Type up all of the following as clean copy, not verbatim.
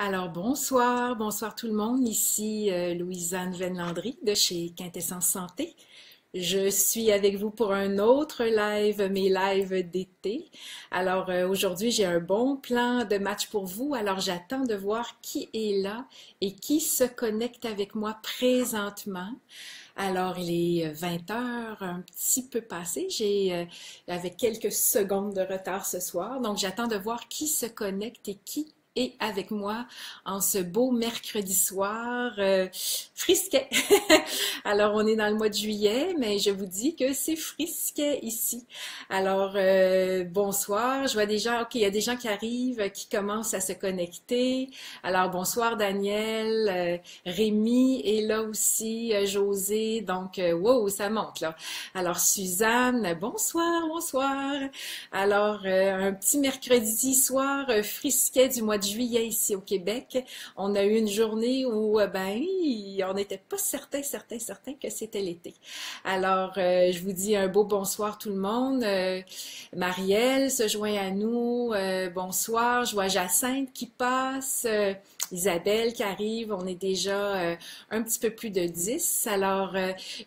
Alors bonsoir, bonsoir tout le monde. Ici Louise-Anne Venlandry de chez Quintessence Santé. Je suis avec vous pour un autre live, mes lives d'été. Alors aujourd'hui, j'ai un bon plan de match pour vous. Alors j'attends de voir qui est là et qui se connecte avec moi présentement. Alors, il est 20 heures, un petit peu passé. Avec quelques secondes de retard ce soir. Donc, j'attends de voir qui se connecte et qui est avec moi en ce beau mercredi soir frisquet. Alors, on est dans le mois de juillet, mais je vous dis que c'est frisquet ici. Alors, bonsoir. Je vois des gens, ok, il y a des gens qui arrivent, qui commencent à se connecter. Alors, bonsoir Daniel, Rémi est là aussi, José. Donc, wow, ça monte là. Alors, Suzanne, bonsoir, bonsoir. Alors, un petit mercredi soir frisquet du mois de juillet ici au Québec. On a eu une journée où, on n'était pas certain que c'était l'été. Alors, je vous dis un beau bonsoir tout le monde. Marielle se joint à nous. Bonsoir. Je vois Jacinthe qui passe. Isabelle qui arrive. On est déjà un petit peu plus de 10. Alors,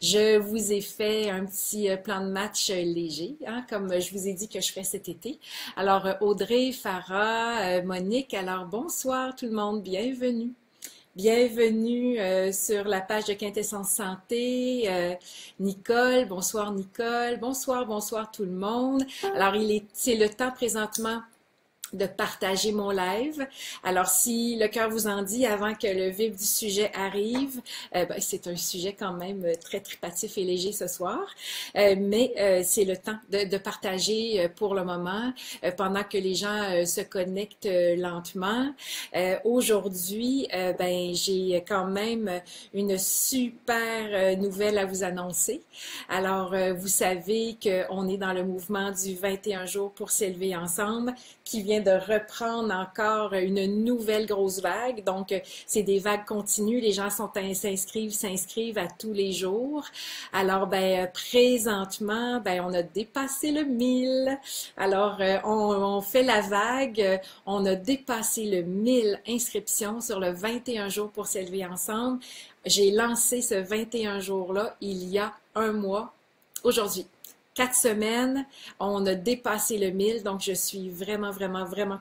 je vous ai fait un petit plan de match léger, hein, comme je vous ai dit que je ferais cet été. Alors, Audrey, Farah, Monique, alors bonsoir tout le monde, bienvenue. Bienvenue sur la page de Quintessence Santé. Nicole, bonsoir Nicole, bonsoir tout le monde. Alors, c'est le temps présentement de partager mon live. Alors, si le cœur vous en dit, avant que le vif du sujet arrive, c'est un sujet quand même très tripatif et léger ce soir, mais c'est le temps de partager pour le moment, pendant que les gens se connectent lentement. Aujourd'hui, j'ai quand même une super nouvelle à vous annoncer. Alors, vous savez qu'on est dans le mouvement du 21 jours pour s'élever ensemble, qui vient de reprendre encore une nouvelle grosse vague. Donc, c'est des vagues continues. Les gens s'inscrivent à tous les jours. Alors, présentement, on a dépassé le 1000. Alors, on fait la vague. On a dépassé le 1000 inscriptions sur le 21 jours pour s'élever ensemble. J'ai lancé ce 21 jours-là il y a un mois, aujourd'hui. 4 semaines, on a dépassé le 1000, donc je suis vraiment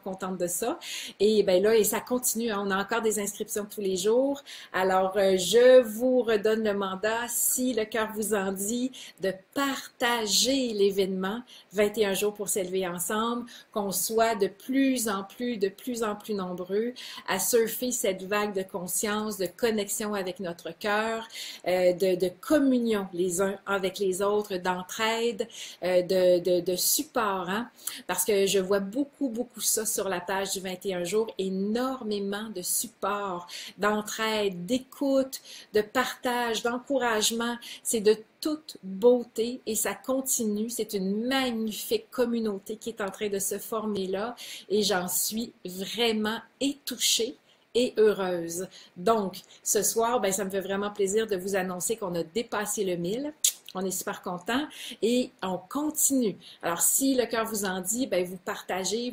contente de ça. Et et ça continue, hein, on a encore des inscriptions tous les jours. Alors, je vous redonne le mandat, si le cœur vous en dit, de partager l'événement 21 jours pour s'élever ensemble, qu'on soit de plus en plus nombreux à surfer cette vague de conscience, de connexion avec notre cœur, de communion les uns avec les autres, d'entraide, de support, hein? Parce que je vois beaucoup ça sur la page du 21 jours, énormément de support, d'entraide, d'écoute, de partage, d'encouragement. C'est de toute beauté et ça continue. C'est une magnifique communauté qui est en train de se former là et j'en suis vraiment touchée et heureuse. Donc, ce soir, ça me fait vraiment plaisir de vous annoncer qu'on a dépassé le 1000. On est super content et on continue. Alors, si le cœur vous en dit, vous partagez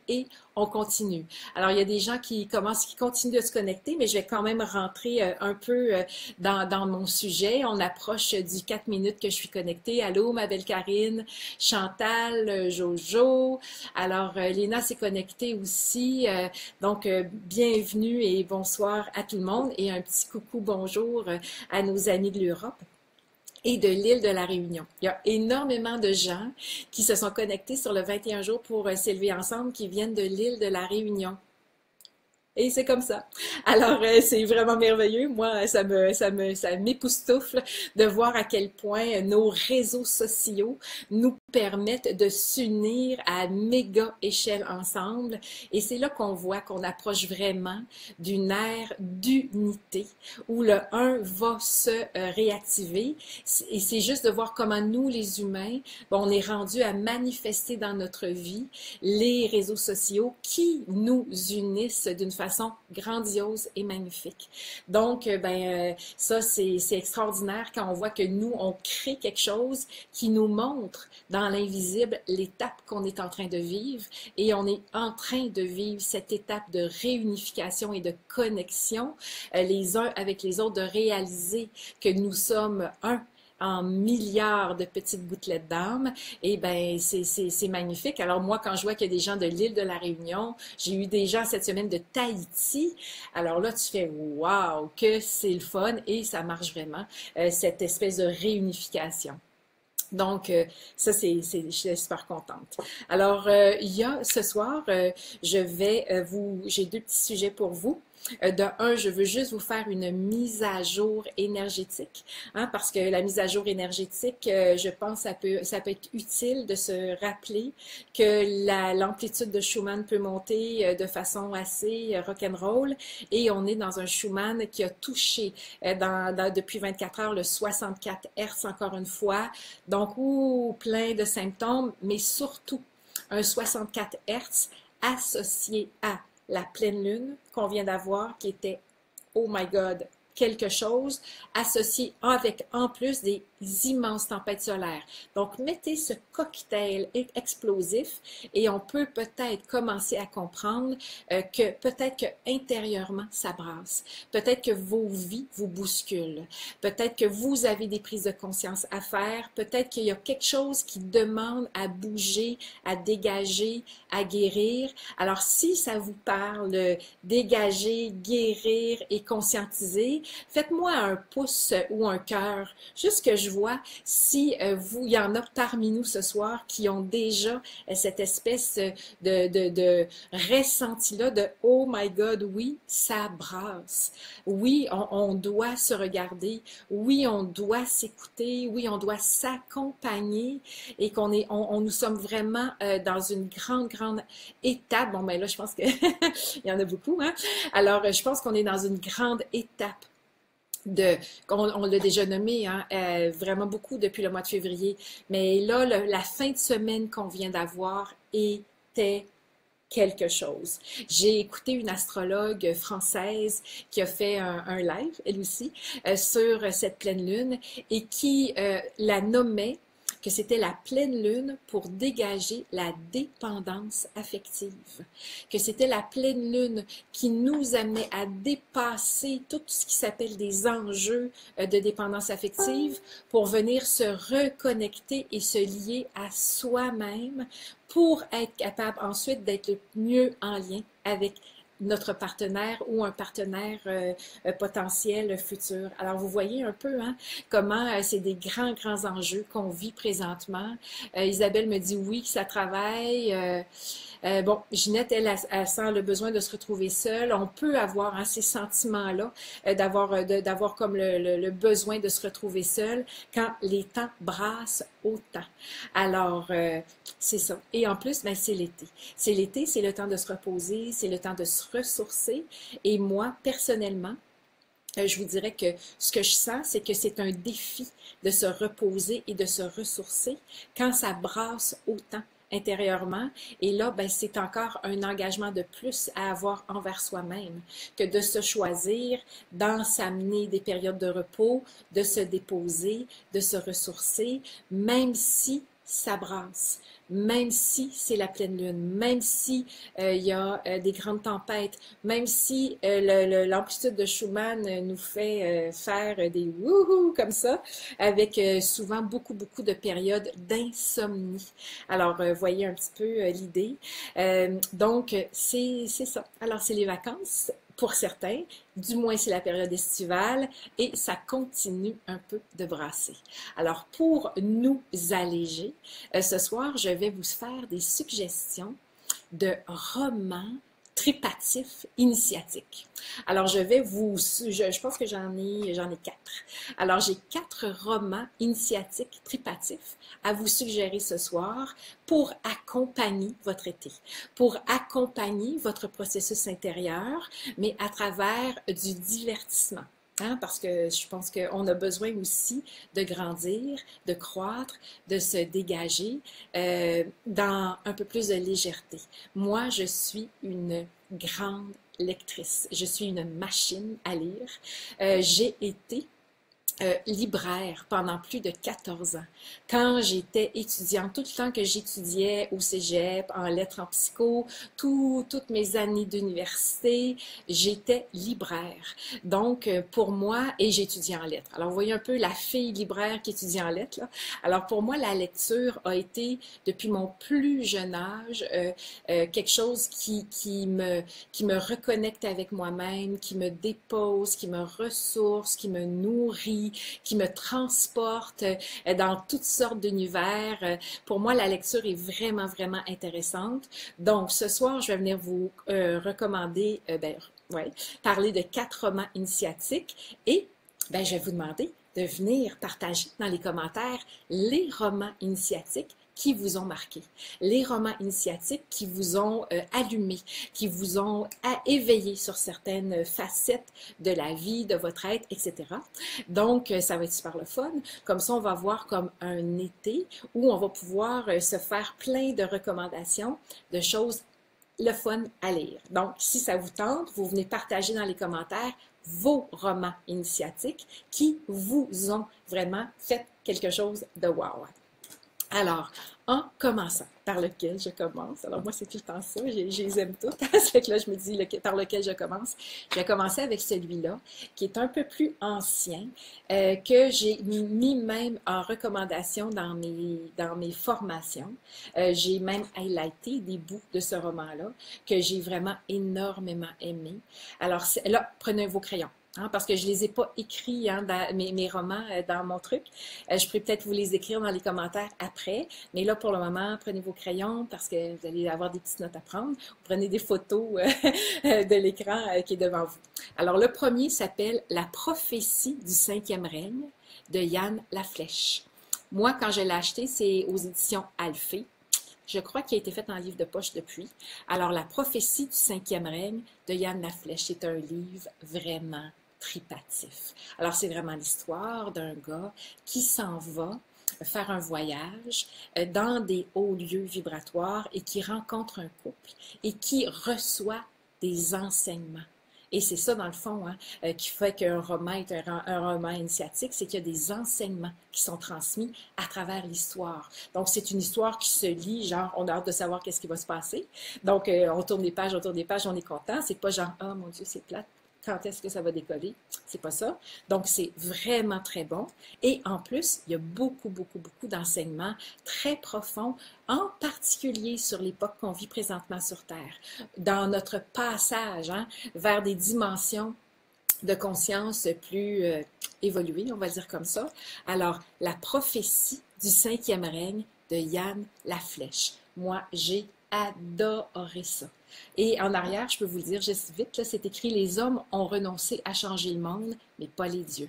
et on continue. Alors, il y a des gens qui continuent de se connecter, mais je vais quand même rentrer un peu dans mon sujet. On approche du 4 minutes que je suis connectée. Allô, ma belle Karine, Chantal, Jojo. Alors, Léna s'est connectée aussi. Donc, bienvenue et bonsoir à tout le monde et un petit coucou, bonjour à nos amis de l'Europe et de l'île de la Réunion. Il y a énormément de gens qui se sont connectés sur le 21 jours pour s'élever ensemble, qui viennent de l'île de la Réunion. Et c'est comme ça. Alors, c'est vraiment merveilleux. Moi, ça m'époustoufle de voir à quel point nos réseaux sociaux nous permettent de s'unir à méga échelle ensemble. Et c'est là qu'on voit qu'on approche vraiment d'une ère d'unité où le un va se réactiver. Et c'est juste de voir comment nous, les humains, on est rendu à manifester dans notre vie les réseaux sociaux qui nous unissent d'une façon grandiose et magnifique. Donc, ça, c'est extraordinaire quand on voit que nous, on crée quelque chose qui nous montre dans l'invisible l'étape qu'on est en train de vivre et on est en train de vivre cette étape de réunification et de connexion les uns avec les autres, de réaliser que nous sommes un en milliards de petites gouttelettes d'âme, et ben c'est magnifique. Alors moi, quand je vois qu'il y a des gens de l'île de la Réunion, j'ai eu des gens cette semaine de Tahiti, alors là, tu fais « wow, que c'est le fun » et ça marche vraiment, cette espèce de réunification. Donc, ça, je suis super contente. Alors, il y a ce soir, j'ai deux petits sujets pour vous. De un, je veux juste vous faire une mise à jour énergétique, hein, parce que la mise à jour énergétique, je pense, ça peut être utile de se rappeler que l'amplitude de Schumann peut monter de façon assez rock'n'roll, et on est dans un Schumann qui a touché depuis 24 heures le 64 Hz encore une fois, donc plein de symptômes, mais surtout un 64 Hz associé à la pleine lune qu'on vient d'avoir, qui était, oh my God, quelque chose, associé avec en plus des immenses tempêtes solaires. Donc, mettez ce cocktail explosif et on peut peut-être commencer à comprendre que peut-être que intérieurement, ça brasse. Peut-être que vos vies vous bousculent. Peut-être que vous avez des prises de conscience à faire. Peut-être qu'il y a quelque chose qui demande à bouger, à dégager, à guérir. Alors, si ça vous parle de dégager, guérir et conscientiser, faites-moi un pouce ou un cœur, juste que je vois si il y en a parmi nous ce soir qui ont déjà cette espèce de ressenti-là de « Oh my God, oui, ça brasse. Oui, on doit se regarder. Oui, on doit s'écouter. Oui, on doit s'accompagner et nous sommes vraiment dans une grande étape. » Bon, ben là, je pense que il y en a beaucoup, hein? Alors, je pense qu'on est dans une grande étape on l'a déjà nommé, hein, vraiment beaucoup depuis le mois de février, mais là, la fin de semaine qu'on vient d'avoir était quelque chose. J'ai écouté une astrologue française qui a fait un live, elle aussi, sur cette pleine lune et qui la nommait que c'était la pleine lune pour dégager la dépendance affective, que c'était la pleine lune qui nous amenait à dépasser tout ce qui s'appelle des enjeux de dépendance affective pour venir se reconnecter et se lier à soi-même pour être capable ensuite d'être le mieux en lien avec notre partenaire ou un partenaire potentiel futur. Alors, vous voyez un peu hein, comment c'est des grands enjeux qu'on vit présentement. Isabelle me dit oui, que ça travaille. Bon, Ginette, elle sent le besoin de se retrouver seule. On peut avoir hein, ces sentiments-là, d'avoir comme le besoin de se retrouver seule quand les temps brassent autant. Alors, c'est ça. Et en plus, ben, c'est l'été. C'est l'été, c'est le temps de se reposer, c'est le temps de se ressourcer. Et moi, personnellement, je vous dirais que ce que je sens, c'est que c'est un défi de se reposer et de se ressourcer quand ça brasse autant intérieurement. Et là, ben, c'est encore un engagement de plus à avoir envers soi-même que de se choisir, d'en s'amener des périodes de repos, de se déposer, de se ressourcer, même si ça brasse, même si c'est la pleine lune, même si il y a des grandes tempêtes, même si l'amplitude de Schumann nous fait faire des wouhou comme ça, avec souvent beaucoup de périodes d'insomnie. Alors, voyez un petit peu l'idée. Donc, c'est ça. Alors, c'est les vacances. Pour certains, du moins c'est la période estivale et ça continue un peu de brasser. Alors pour nous alléger, ce soir je vais vous faire des suggestions de romans tripatifs initiatiques. Alors je pense que j'en ai 4. Alors j'ai 4 romans initiatiques tripatifs à vous suggérer ce soir pour accompagner votre été, pour accompagner votre processus intérieur, mais à travers du divertissement. hein, parce que je pense qu'on a besoin aussi de grandir, de croître, de se dégager dans un peu plus de légèreté. Moi, je suis une grande lectrice. Je suis une machine à lire. J'ai été libraire pendant plus de 14 ans. Quand j'étais étudiante, tout le temps que j'étudiais au cégep, en lettres, en psycho, toutes mes années d'université, j'étais libraire. Donc, pour moi, et j'étudiais en lettres. Alors, vous voyez un peu la fille libraire qui étudie en lettres, là. Alors, pour moi, la lecture a été, depuis mon plus jeune âge, quelque chose qui me reconnecte avec moi-même, qui me dépose, qui me ressource, qui me nourrit, qui me transporte dans toutes sortes d'univers. Pour moi, la lecture est vraiment, vraiment intéressante. Donc, ce soir, je vais venir vous recommander, parler de 4 romans initiatiques et je vais vous demander de venir partager dans les commentaires les romans initiatiques qui vous ont marqué, les romans initiatiques qui vous ont allumé, qui vous ont éveillé sur certaines facettes de la vie, de votre être, etc. Donc, ça va être super le fun. Comme ça, on va voir comme un été où on va pouvoir se faire plein de recommandations, de choses le fun à lire. Donc, si ça vous tente, vous venez partager dans les commentaires vos romans initiatiques qui vous ont vraiment fait quelque chose de wow. Alors, en commençant, par lequel je commence? Alors, moi, c'est tout le temps ça, je les aime toutes. C'est que là, je me dis par lequel je commence. Je vais commencer avec celui-là, qui est un peu plus ancien, que j'ai mis même en recommandation dans mes formations. J'ai même highlighté des bouts de ce roman-là, que j'ai vraiment énormément aimé. Alors, là, prenez vos crayons. Hein, parce que je ne les ai pas écrits, hein, dans mes romans dans mon truc. Je pourrais peut-être vous les écrire dans les commentaires après, mais là, pour le moment, prenez vos crayons parce que vous allez avoir des petites notes à prendre. Vous prenez des photos de l'écran qui est devant vous. Alors, le premier s'appelle La prophétie du 5e règne de Yann Laflèche. Moi, quand je l'ai acheté, c'est aux éditions Alphée. Je crois qu'il a été fait en livre de poche depuis. Alors, La prophétie du 5e règne de Yann Laflèche, c'est un livre vraiment tripatif. Alors, c'est vraiment l'histoire d'un gars qui s'en va faire un voyage dans des hauts lieux vibratoires et qui rencontre un couple et qui reçoit des enseignements. Et c'est ça, dans le fond, hein, qui fait qu'un roman est un roman initiatique, c'est qu'il y a des enseignements qui sont transmis à travers l'histoire. Donc, c'est une histoire qui se lit, genre, on a hâte de savoir qu'est-ce qui va se passer. Donc, on tourne des pages, on est content. C'est pas genre, oh mon Dieu, c'est plate. Quand est-ce que ça va décoller? C'est pas ça. Donc, c'est vraiment très bon. Et en plus, il y a beaucoup, beaucoup, beaucoup d'enseignements très profonds, en particulier sur l'époque qu'on vit présentement sur Terre, dans notre passage vers des dimensions de conscience plus évoluées, on va dire comme ça. Alors, La prophétie du 5e règne de Yann Laflèche. Moi, j'ai adoré ça. Et en arrière, je peux vous le dire juste vite, là, c'est écrit « Les hommes ont renoncé à changer le monde, mais pas les dieux.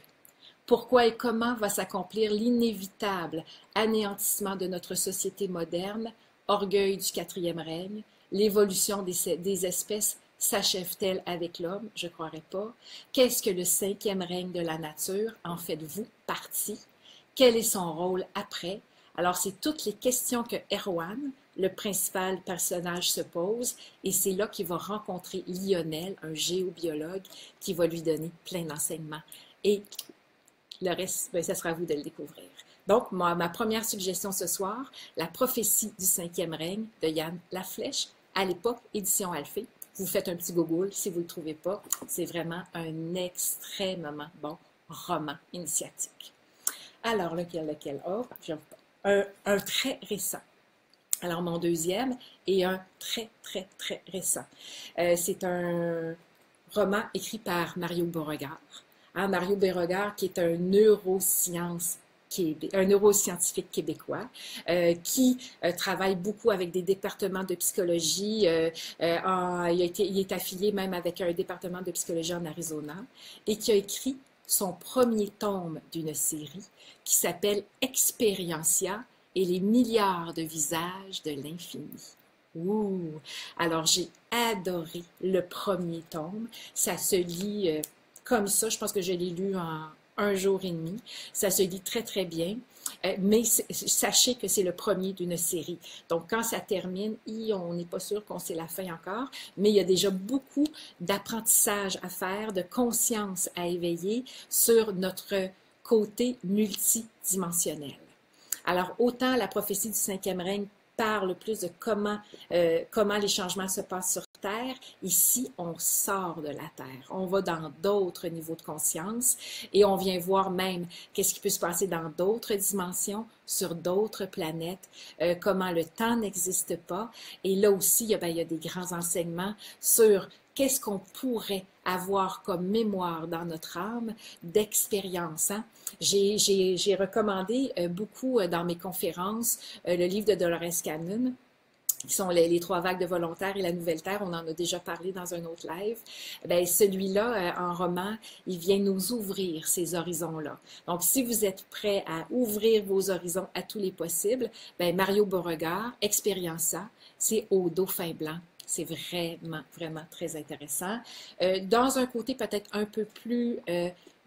Pourquoi et comment va s'accomplir l'inévitable anéantissement de notre société moderne, orgueil du 4e règne, l'évolution des espèces s'achève-t-elle avec l'homme? Je ne croirais pas. Qu'est-ce que le 5e règne de la nature? En faites-vous partie? Quel est son rôle après? » Alors, c'est toutes les questions que Erwan, le principal personnage, se pose, et c'est là qu'il va rencontrer Lionel, un géobiologue, qui va lui donner plein d'enseignements. Et le reste, ça sera à vous de le découvrir. Donc, ma première suggestion ce soir, La prophétie du 5e règne de Yann Laflèche, à l'époque, édition Alphée. Vous faites un petit Google si vous ne le trouvez pas. C'est vraiment un extrêmement bon roman initiatique. Alors, lequel? Oh, un très récent. Alors, mon deuxième est un très, très, très récent. C'est un roman écrit par Mario Beauregard. Mario Beauregard, qui est un neuroscientifique québécois qui travaille beaucoup avec des départements de psychologie. Il est affilié même avec un département de psychologie en Arizona et qui a écrit son premier tome d'une série qui s'appelle Expériencia et les milliards de visages de l'infini. Alors, j'ai adoré le premier tome. Ça se lit comme ça. Je pense que je l'ai lu en un jour et demi. Ça se lit très, très bien. Mais sachez que c'est le premier d'une série. Donc, quand ça termine, on n'est pas sûr qu'on sait la fin encore, mais il y a déjà beaucoup d'apprentissage à faire, de conscience à éveiller sur notre côté multidimensionnel. Alors, autant la prophétie du cinquième règne parle plus de comment les changements se passent sur Terre. Ici, on sort de la Terre. On va dans d'autres niveaux de conscience et on vient voir même qu'est-ce qui peut se passer dans d'autres dimensions, sur d'autres planètes, comment le temps n'existe pas. Et là aussi, il y a des grands enseignements sur qu'est-ce qu'on pourrait avoir comme mémoire dans notre âme d'expérience. Hein? J'ai recommandé beaucoup dans mes conférences le livre de Dolores Cannon, qui sont les trois vagues de volontaires et la nouvelle terre. On en a déjà parlé dans un autre live. Bien, celui-là, en roman, il vient nous ouvrir ces horizons-là. Donc, si vous êtes prêts à ouvrir vos horizons à tous les possibles, bien, Mario Beauregard, Expériença, c'est au dauphin blanc. C'est vraiment, vraiment très intéressant. Dans un côté peut-être un peu plus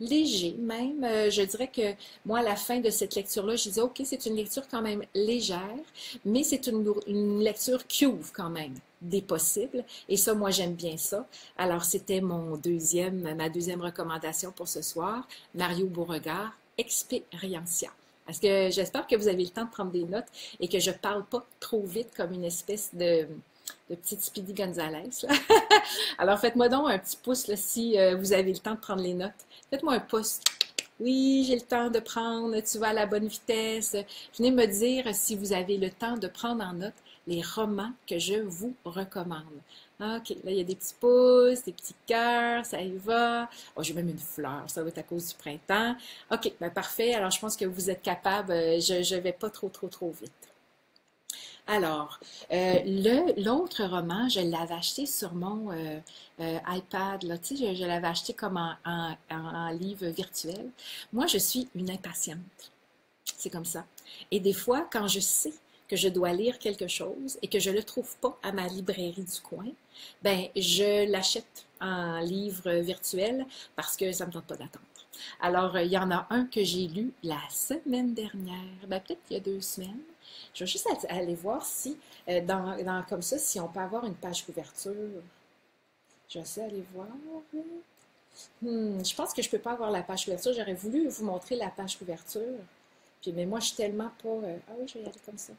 léger même, je dirais que moi, à la fin de cette lecture-là, je disais, OK, c'est une lecture quand même légère, mais c'est une lecture qui ouvre quand même des possibles. Et ça, moi, j'aime bien ça. Alors, c'était ma deuxième recommandation pour ce soir, Mario Beauregard, Expériencia. Parce que j'espère que vous avez le temps de prendre des notes et que je ne parle pas trop vite comme une espèce de petite Speedy Gonzalez. Alors, faites-moi donc un petit pouce là, si vous avez le temps de prendre les notes. Faites-moi un pouce. Oui, j'ai le temps de prendre, tu vas à la bonne vitesse. Venez me dire si vous avez le temps de prendre en note les romans que je vous recommande. OK, là, il y a des petits pouces, des petits cœurs, ça y va. Oh, j'ai même une fleur, ça va être à cause du printemps. OK, ben parfait. Alors, je pense que vous êtes capable. Je ne vais pas trop vite. Alors, l'autre roman, je l'avais acheté sur mon iPad, là, tu sais, je l'avais acheté comme en livre virtuel. Moi, je suis une impatiente. C'est comme ça. Et des fois, quand je sais que je dois lire quelque chose et que je ne le trouve pas à ma librairie du coin, ben je l'achète en livre virtuel parce que ça ne me tente pas d'attendre. Alors, il y en a un que j'ai lu la semaine dernière, ben peut-être il y a 2 semaines. Je vais juste aller voir si, comme ça, si on peut avoir une page couverture. Je vais essayer d'aller voir. Je pense que je ne peux pas avoir la page couverture. J'aurais voulu vous montrer la page couverture. Puis, mais moi, je suis tellement pas... Ah oui, je vais y aller comme ça.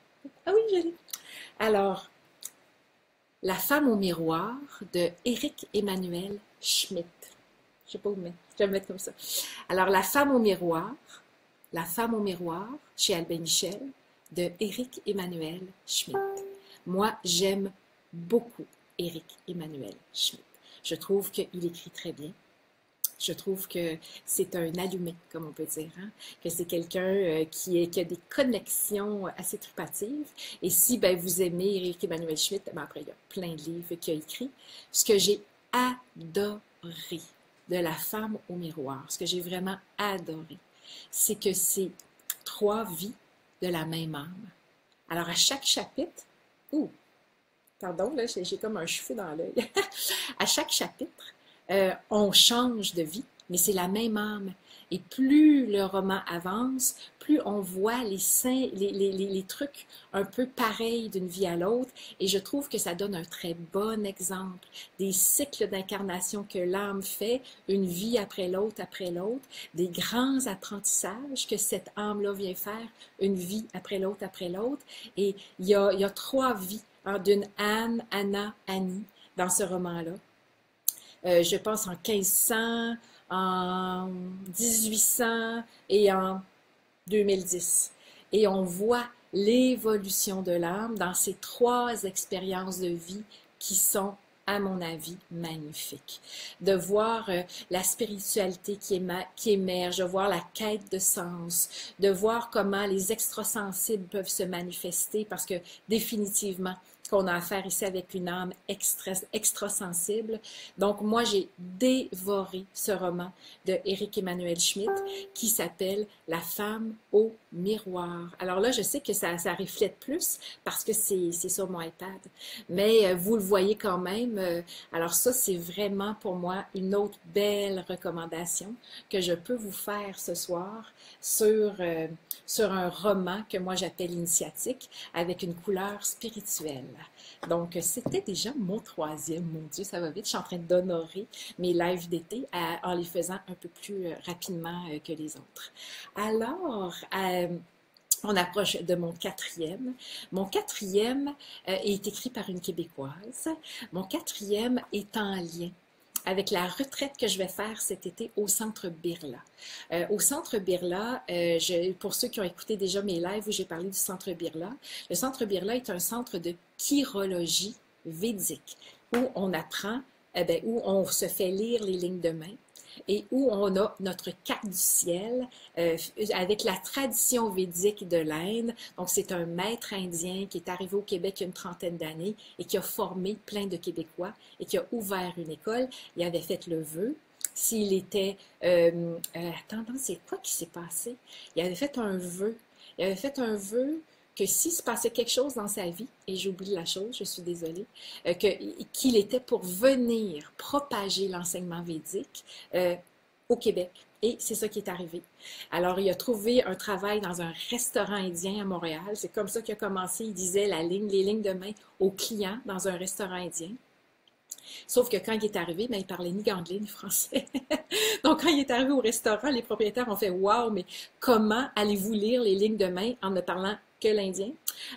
Ah oui, j'y allais. Alors, La femme au miroir de Éric Emmanuel Schmitt. Je ne sais pas où mettre. Je vais me mettre comme ça. Alors, La femme au miroir, chez Albin Michel, de Éric Emmanuel Schmitt. Moi, j'aime beaucoup Éric Emmanuel Schmitt. Je trouve qu'il écrit très bien. Je trouve que c'est un allumé, comme on peut dire, hein? Que c'est quelqu'un qui a des connexions assez tripatives. Et si ben, vous aimez Éric Emmanuel Schmitt, ben, après, il y a plein de livres qu'il a écrits. Ce que j'ai adoré de La femme au miroir, ce que j'ai vraiment adoré, c'est que c'est 3 vies de la même âme. Alors, à chaque chapitre, pardon, là, j'ai comme un cheveu dans l'œil. À chaque chapitre, on change de vie, mais c'est la même âme. Et plus le roman avance, plus on voit les trucs un peu pareils d'une vie à l'autre. Et je trouve que ça donne un très bon exemple des cycles d'incarnation que l'âme fait, une vie après l'autre, des grands apprentissages que cette âme-là vient faire, une vie après l'autre, Et il y a 3 vies, hein, d'une Anne, Anna, Annie, dans ce roman-là. Je pense en 1500, en 1800 et en 2010. Et on voit l'évolution de l'âme dans ces 3 expériences de vie qui sont, à mon avis, magnifiques. De voir la spiritualité qui émerge, de voir la quête de sens, de voir comment les extrasensibles peuvent se manifester, parce que définitivement, qu'on a affaire ici avec une âme extra sensible. Donc, moi, j'ai dévoré ce roman de Éric Emmanuel Schmitt qui s'appelle La femme au miroir. Alors là, je sais que ça reflète plus parce que c'est sur mon iPad, mais vous le voyez quand même. Alors ça, c'est vraiment pour moi une autre belle recommandation que je peux vous faire ce soir sur un roman que moi j'appelle initiatique avec une couleur spirituelle. Donc, c'était déjà mon troisième. Mon Dieu, ça va vite. Je suis en train d'honorer mes lives d'été en les faisant un peu plus rapidement que les autres. Alors, on approche de mon quatrième. Mon quatrième est écrit par une Québécoise. Mon quatrième est en lien avec la retraite que je vais faire cet été au Centre Birla. Au Centre Birla, pour ceux qui ont écouté déjà mes lives où j'ai parlé du Centre Birla, le Centre Birla est un centre de chirologie védique où on apprend, où on se fait lire les lignes de main et où on a notre carte du ciel avec la tradition védique de l'Inde. Donc, c'est un maître indien qui est arrivé au Québec il y a une trentaine d'années et qui a formé plein de Québécois et qui a ouvert une école. Il avait fait le vœu. S'il était... attends, c'est quoi qui s'est passé? Il avait fait un vœu. Il avait fait un vœu que s'il se passait quelque chose dans sa vie, et j'oublie la chose, je suis désolée, qu'il était pour venir propager l'enseignement védique au Québec. Et c'est ça qui est arrivé. Alors, il a trouvé un travail dans un restaurant indien à Montréal. C'est comme ça qu'il a commencé. Il disait les lignes de main aux clients dans un restaurant indien. Sauf que quand il est arrivé, il parlait ni anglais ni français. Donc, quand il est arrivé au restaurant, les propriétaires ont fait « Wow, mais comment allez-vous lire les lignes de main en ne parlant que l'indien? »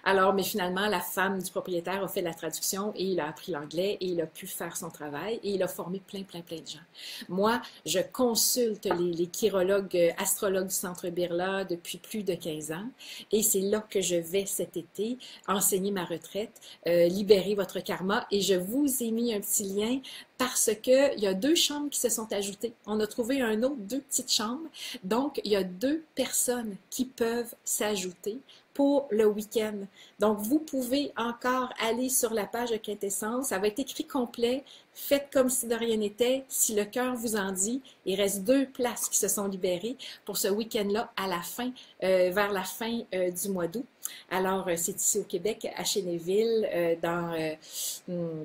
Alors, mais finalement, la femme du propriétaire a fait la traduction et il a appris l'anglais et il a pu faire son travail et il a formé plein de gens. Moi, je consulte les chirologues, astrologues du Centre Birla depuis plus de 15 ans et c'est là que je vais cet été enseigner ma retraite, libérer votre karma et je vous ai mis un petit lien parce qu'il y a 2 chambres qui se sont ajoutées. On a trouvé un autre, 2 petites chambres. Donc, il y a 2 personnes qui peuvent s'ajouter pour le week-end. Donc, vous pouvez encore aller sur la page de Quintessence. Ça va être écrit complet. Faites comme si de rien n'était. Si le cœur vous en dit, il reste 2 places qui se sont libérées pour ce week-end-là à la fin, vers la fin du mois d'août. Alors, c'est ici au Québec, à Chénéville,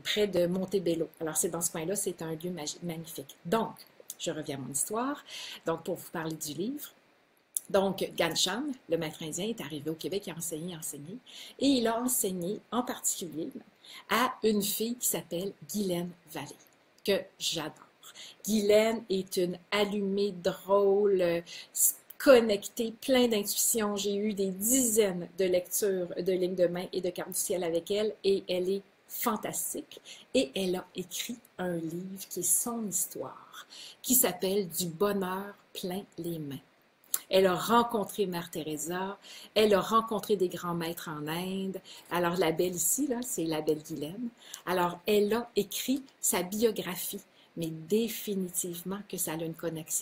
près de Montebello. Alors, c'est dans ce coin-là, c'est un lieu magnifique. Donc, je reviens à mon histoire. Donc, pour vous parler du livre, donc, Ghanshyam, le maître indien, est arrivé au Québec, il a enseigné, et il a enseigné en particulier à une fille qui s'appelle Guylaine Vallée, que j'adore. Guylaine est une allumée, drôle, connectée, plein d'intuition. J'ai eu des dizaines de lectures de lignes de main et de cartes du ciel avec elle, et elle est fantastique. Et elle a écrit un livre qui est son histoire, qui s'appelle Du bonheur plein les mains. Elle a rencontré Mère Teresa, elle a rencontré des grands maîtres en Inde. Alors, la belle ici, là, c'est la belle Guylaine. Alors, elle a écrit sa biographie, mais définitivement que ça a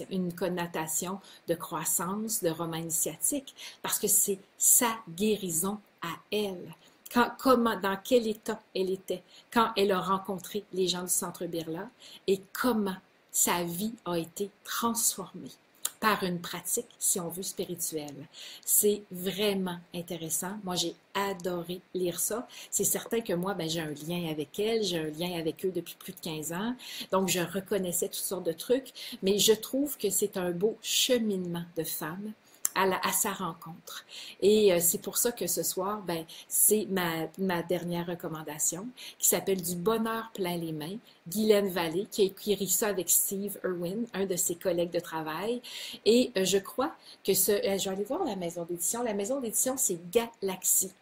une connotation de croissance, de roman initiatique, parce que c'est sa guérison à elle. Dans quel état elle était quand elle a rencontré les gens du Centre Birla et comment sa vie a été transformée par une pratique, si on veut, spirituelle. C'est vraiment intéressant. Moi, j'ai adoré lire ça. C'est certain que moi, j'ai un lien avec elle, j'ai un lien avec eux depuis plus de 15 ans, donc je reconnaissais toutes sortes de trucs, mais je trouve que c'est un beau cheminement de femme à sa rencontre. Et c'est pour ça que ce soir, c'est ma dernière recommandation qui s'appelle Du bonheur plein les mains. Guylaine Vallée, qui a écrit ça avec Steve Irwin, un de ses collègues de travail. Et je crois que je vais aller voir la maison d'édition. La maison d'édition, c'est Galaxy.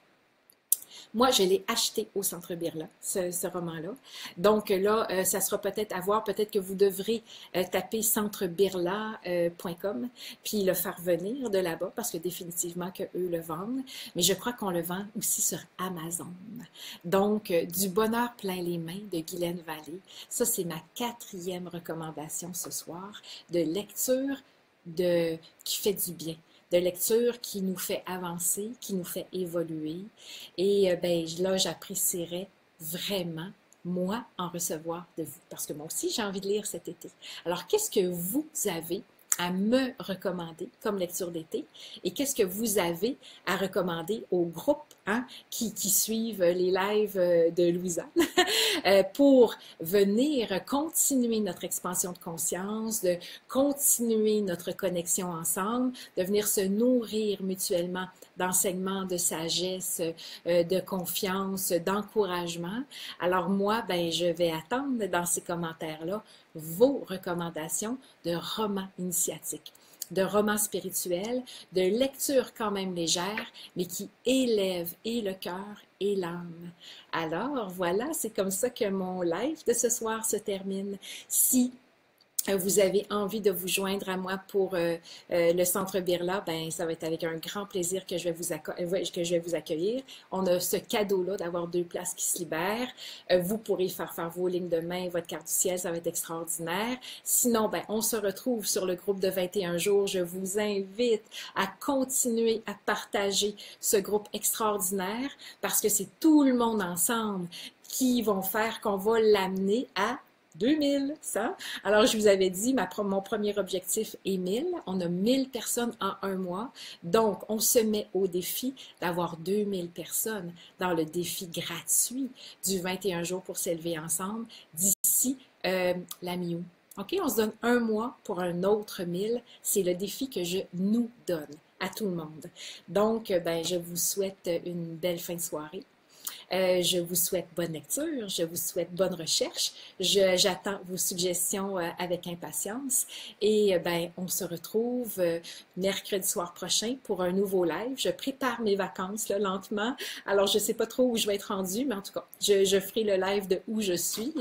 Moi, je l'ai acheté au Centre Birla, ce roman-là. Donc là, ça sera peut-être à voir. Peut-être que vous devrez taper centrebirla.com puis le faire venir de là-bas parce que définitivement qu'eux le vendent. Mais je crois qu'on le vend aussi sur Amazon. Donc, Du bonheur plein les mains de Guylaine Vallée. Ça, c'est ma 4e recommandation ce soir de lecture qui fait du bien, de lecture qui nous fait avancer, qui nous fait évoluer. Et là, j'apprécierais vraiment, moi, en recevoir de vous. Parce que moi aussi, j'ai envie de lire cet été. Alors, qu'est-ce que vous avez à me recommander comme lecture d'été et qu'est-ce que vous avez à recommander au groupe qui suivent les lives de Louisa pour venir continuer notre expansion de conscience, de continuer notre connexion ensemble, de venir se nourrir mutuellement d'enseignements, de sagesse, de confiance, d'encouragement. Alors moi, ben, je vais attendre dans ces commentaires-là vos recommandations de romans initiatiques, de romans spirituels, de lectures quand même légères, mais qui élèvent et le cœur et l'âme. Alors voilà, c'est comme ça que mon live de ce soir se termine. Si vous avez envie de vous joindre à moi pour le Centre Birla, ben ça va être avec un grand plaisir que je vais vous accueillir. On a ce cadeau-là d'avoir 2 places qui se libèrent. Vous pourrez faire vos lignes de main, votre carte du ciel, ça va être extraordinaire. Sinon, ben on se retrouve sur le groupe de 21 jours. Je vous invite à continuer à partager ce groupe extraordinaire parce que c'est tout le monde ensemble qui vont faire qu'on va l'amener à 2100. Alors, je vous avais dit, mon premier objectif est 1000. On a 1000 personnes en un mois. Donc, on se met au défi d'avoir 2000 personnes dans le défi gratuit du 21 jours pour s'élever ensemble d'ici la mi-août. OK? On se donne un mois pour un autre 1000. C'est le défi que je nous donne à tout le monde. Donc, ben, je vous souhaite une belle fin de soirée. Je vous souhaite bonne lecture, je vous souhaite bonne recherche. J'attends vos suggestions avec impatience. Et ben, on se retrouve mercredi soir prochain pour un nouveau live. Je prépare mes vacances là, lentement. Alors, je ne sais pas trop où je vais être rendue, mais en tout cas, je ferai le live de où je suis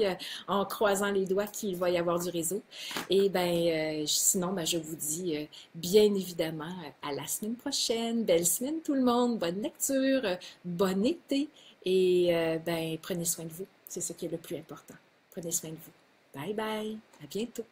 en croisant les doigts qu'il va y avoir du réseau. Et ben, sinon, ben, je vous dis bien évidemment à la semaine prochaine. Belle semaine tout le monde, bonne lecture, bon été. Et ben, prenez soin de vous. C'est ce qui est le plus important. Prenez soin de vous. Bye bye. À bientôt.